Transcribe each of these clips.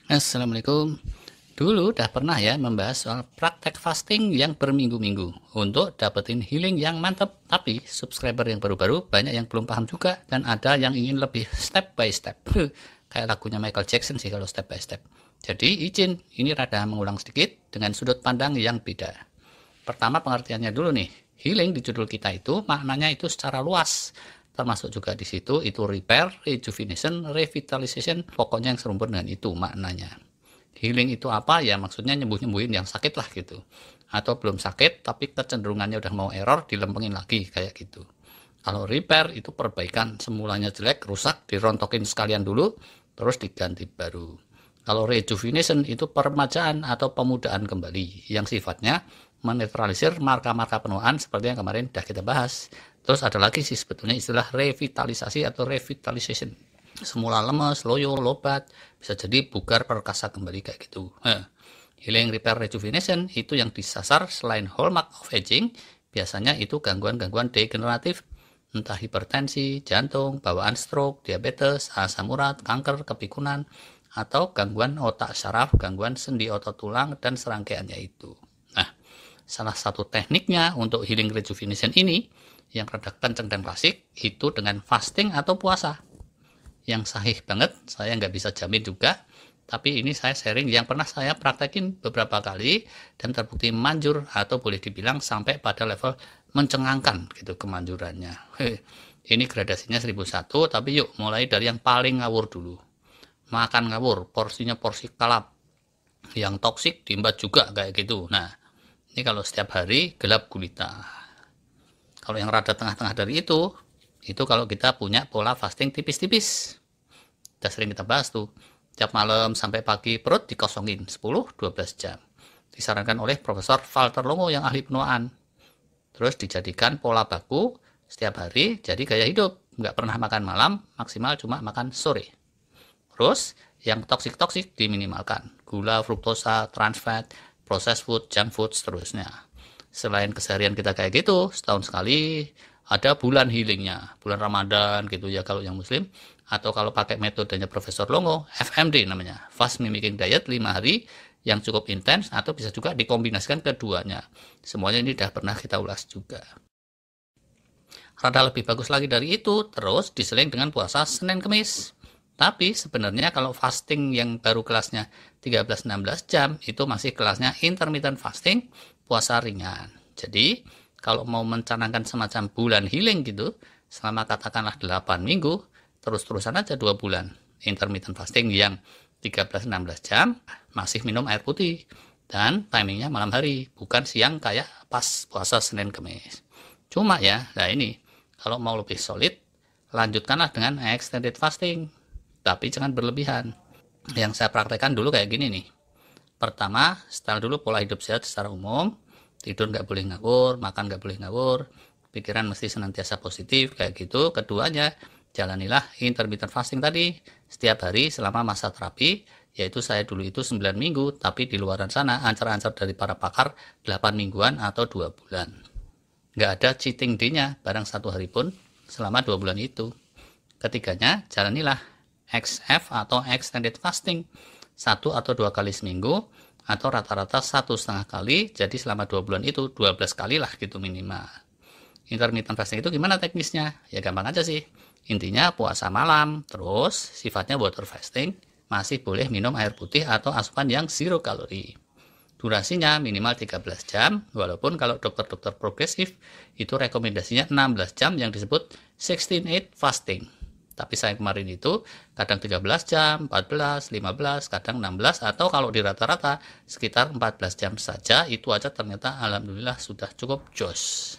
Assalamualaikum. Dulu udah pernah ya membahas soal praktek fasting yang berminggu-minggu untuk dapetin healing yang mantep. Tapi subscriber yang baru-baru banyak yang belum paham juga dan ada yang ingin lebih step by step. Kayak lagunya Michael Jackson sih kalau step by step. Jadi izin, ini rada mengulang sedikit dengan sudut pandang yang beda. Pertama pengertiannya dulu nih. Healing di judul kita itu maknanya itu secara luas. Termasuk juga di situ itu repair, rejuvenation, revitalization, pokoknya yang serumpun dengan itu maknanya. Healing itu apa? Ya maksudnya nyembuh-nyembuhin yang sakit lah gitu. Atau belum sakit tapi kecenderungannya udah mau error, dilempengin lagi kayak gitu. Kalau repair itu perbaikan, semulanya jelek, rusak, dirontokin sekalian dulu, terus diganti baru. Kalau rejuvenation itu peremajaan atau pemudaan kembali yang sifatnya menetralisir marka-marka penuaan seperti yang kemarin sudah kita bahas. Terus ada lagi sih sebetulnya istilah revitalisasi atau revitalization. Semula lemes, loyo, lobat, bisa jadi bugar perkasa kembali kayak gitu. Healing, repair, rejuvenation itu yang disasar selain hallmark of aging, biasanya itu gangguan-gangguan degeneratif, entah hipertensi, jantung, bawaan stroke, diabetes, asam urat, kanker, kepikunan, atau gangguan otak syaraf, gangguan sendi otot tulang, dan serangkaiannya itu. Nah, salah satu tekniknya untuk healing rejuvenation ini, yang rada kenceng dan klasik, itu dengan fasting atau puasa. Yang sahih banget, saya nggak bisa jamin juga, tapi ini saya sharing yang pernah saya praktekin beberapa kali, dan terbukti manjur, atau boleh dibilang sampai pada level mencengangkan gitu kemanjurannya. Ini gradasinya 1001, tapi yuk mulai dari yang paling ngawur dulu. Makan ngawur, porsinya porsi kalap, yang toksik diembat juga kayak gitu. Nah, ini kalau setiap hari gelap gulita. Kalau yang rada tengah-tengah dari itu kalau kita punya pola fasting tipis-tipis. Udah sering kita bahas tuh. Tiap malam sampai pagi perut dikosongin 10-12 jam. Disarankan oleh Profesor Walter Longo yang ahli penuaan. Terus dijadikan pola baku setiap hari jadi gaya hidup. Nggak pernah makan malam, maksimal cuma makan sore. Terus yang toksik-toksik diminimalkan. Gula, fruktosa, trans fat, processed food, junk food, seterusnya. Selain keseharian kita kayak gitu, setahun sekali ada bulan healingnya, bulan Ramadan gitu ya kalau yang muslim, atau kalau pakai metodenya Profesor Longo, FMD namanya, Fast Mimicking Diet 5 hari yang cukup intens, atau bisa juga dikombinasikan keduanya. Semuanya ini udah pernah kita ulas juga. Rada lebih bagus lagi dari itu, terus diseling dengan puasa Senin Kemis. Tapi sebenarnya kalau fasting yang baru kelasnya 13-16 jam, itu masih kelasnya intermittent fasting, puasa ringan. Jadi, kalau mau mencanangkan semacam bulan healing gitu, selama katakanlah 8 minggu, terus-terusan aja 2 bulan. Intermittent fasting yang 13-16 jam, masih minum air putih. Dan timingnya malam hari, bukan siang kayak pas puasa Senin Kemis. Cuma ya, nah ini, kalau mau lebih solid, lanjutkanlah dengan extended fasting. Tapi jangan berlebihan. Yang saya praktekkan dulu kayak gini nih. Pertama, setel dulu pola hidup sehat secara umum. Tidur nggak boleh ngawur, makan nggak boleh ngawur, pikiran mesti senantiasa positif, kayak gitu. Keduanya, jalanilah intermittent fasting tadi setiap hari selama masa terapi, yaitu saya dulu itu 9 minggu, tapi di luaran sana ancar-ancar dari para pakar 8 mingguan atau 2 bulan. Nggak ada cheating day-nya barang 1 hari pun selama 2 bulan itu. Ketiganya, jalanilah XF atau extended fasting 1 atau 2 kali seminggu, atau rata-rata 1,5 kali, jadi selama 2 bulan itu 12 kali lah gitu minimal. Intermittent fasting itu gimana teknisnya? Ya gampang aja sih. Intinya puasa malam, terus sifatnya water fasting, masih boleh minum air putih atau asupan yang zero kalori. Durasinya minimal 13 jam, walaupun kalau dokter-dokter progresif itu rekomendasinya 16 jam yang disebut 16-8 fasting. Tapi saya kemarin itu kadang 13 jam, 14, 15, kadang 16, atau kalau di rata-rata sekitar 14 jam saja, itu aja ternyata alhamdulillah sudah cukup jos.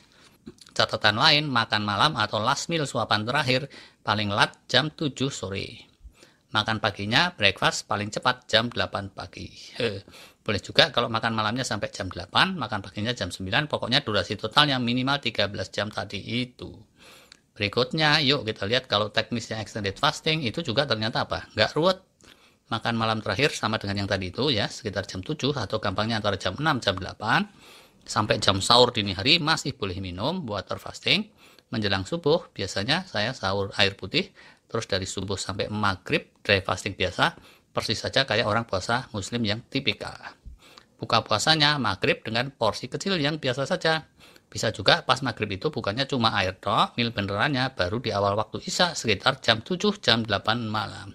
Catatan lain, makan malam atau last meal suapan terakhir paling lat jam 7 sore. Makan paginya breakfast paling cepat jam 8 pagi. Boleh juga kalau makan malamnya sampai jam 8, makan paginya jam 9, pokoknya durasi totalnya minimal 13 jam tadi itu. Berikutnya, yuk kita lihat kalau teknisnya extended fasting itu juga ternyata apa? Nggak ruwet. Makan malam terakhir sama dengan yang tadi itu ya, sekitar jam 7 atau gampangnya antara jam 6, jam 8. Sampai jam sahur dini hari masih boleh minum water fasting. Menjelang subuh biasanya saya sahur air putih, terus dari subuh sampai maghrib dry fasting biasa, persis saja kayak orang puasa muslim yang tipikal. Buka puasanya maghrib dengan porsi kecil yang biasa saja. Bisa juga pas maghrib itu bukannya cuma air tok, meal benerannya baru di awal waktu isya sekitar jam 7, jam 8 malam.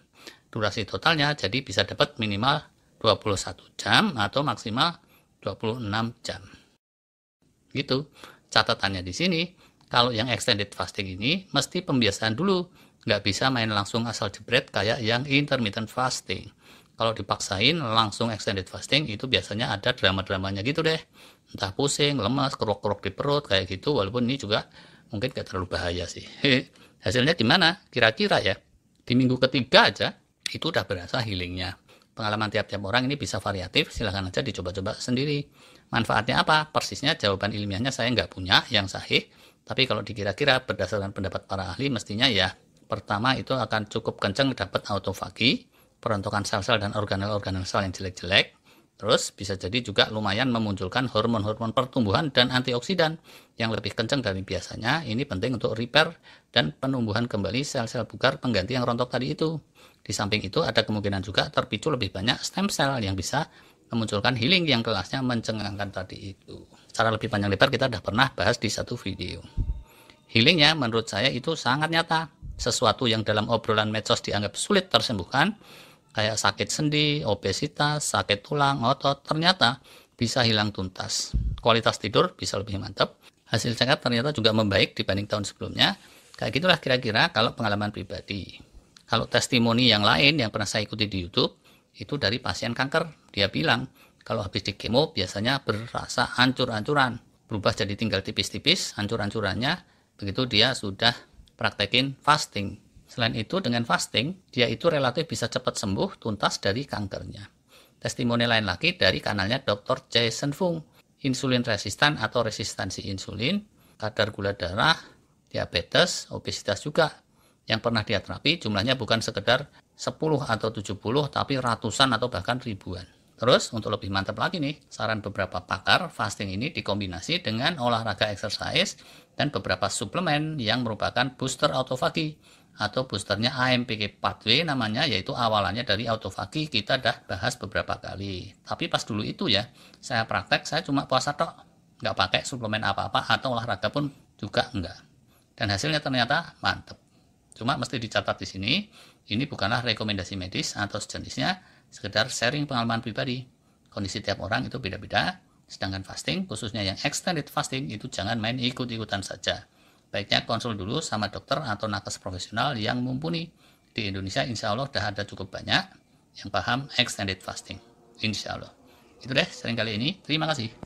Durasi totalnya jadi bisa dapat minimal 21 jam atau maksimal 26 jam. Gitu. Catatannya di sini, kalau yang extended fasting ini mesti pembiasaan dulu. Nggak bisa main langsung asal jebret kayak yang intermittent fasting. Kalau dipaksain langsung extended fasting itu biasanya ada drama-dramanya gitu deh. Entah pusing, lemas, keruk-keruk di perut kayak gitu, walaupun ini juga mungkin gak terlalu bahaya sih. Hasilnya gimana? Kira-kira ya. Di minggu ketiga aja itu udah berasa healingnya. Pengalaman tiap-tiap orang ini bisa variatif, silahkan aja dicoba-coba sendiri. Manfaatnya apa? Persisnya jawaban ilmiahnya saya nggak punya yang sahih. Tapi kalau dikira-kira berdasarkan pendapat para ahli mestinya ya, pertama itu akan cukup kenceng dapat autofagi, perontokan sel-sel dan organel-organel sel yang jelek-jelek. Terus bisa jadi juga lumayan memunculkan hormon-hormon pertumbuhan dan antioksidan yang lebih kencang dari biasanya. Ini penting untuk repair dan penumbuhan kembali sel-sel bugar pengganti yang rontok tadi itu. Di samping itu ada kemungkinan juga terpicu lebih banyak stem cell yang bisa memunculkan healing yang kelasnya mencengangkan tadi itu. Secara lebih panjang lebar kita sudah pernah bahas di satu video. Healingnya menurut saya itu sangat nyata. Sesuatu yang dalam obrolan medsos dianggap sulit tersembuhkan, kayak sakit sendi, obesitas, sakit tulang, otot, ternyata bisa hilang tuntas. Kualitas tidur bisa lebih mantap. Hasil check up ternyata juga membaik dibanding tahun sebelumnya. Kayak gitulah kira-kira kalau pengalaman pribadi. Kalau testimoni yang lain yang pernah saya ikuti di YouTube, itu dari pasien kanker. Dia bilang, kalau habis di kemo biasanya berasa hancur-hancuran. Berubah jadi tinggal tipis-tipis, hancur-hancurannya. Begitu dia sudah praktekin fasting. Selain itu, dengan fasting, dia itu relatif bisa cepat sembuh tuntas dari kankernya. Testimoni lain lagi dari kanalnya Dr. Jason Fung. Insulin resistan atau resistansi insulin, kadar gula darah, diabetes, obesitas juga. Yang pernah dia terapi jumlahnya bukan sekedar 10 atau 70, tapi ratusan atau bahkan ribuan. Terus, untuk lebih mantap lagi nih, saran beberapa pakar, fasting ini dikombinasi dengan olahraga exercise dan beberapa suplemen yang merupakan booster autofagi atau boosternya AMPK pathway namanya, yaitu awalannya dari autofagi kita dah bahas beberapa kali. Tapi pas dulu itu ya, saya praktek, saya cuma puasa tok, nggak pakai suplemen apa-apa atau olahraga pun juga enggak. Dan hasilnya ternyata mantep. Cuma mesti dicatat di sini, ini bukanlah rekomendasi medis atau sejenisnya, sekedar sharing pengalaman pribadi. Kondisi tiap orang itu beda-beda, sedangkan fasting, khususnya yang extended fasting, itu jangan main ikut-ikutan saja. Baiknya konsul dulu sama dokter atau nakes profesional yang mumpuni. Di Indonesia insya Allah sudah ada cukup banyak yang paham extended fasting. Insya Allah. Itu deh sharing kali ini. Terima kasih.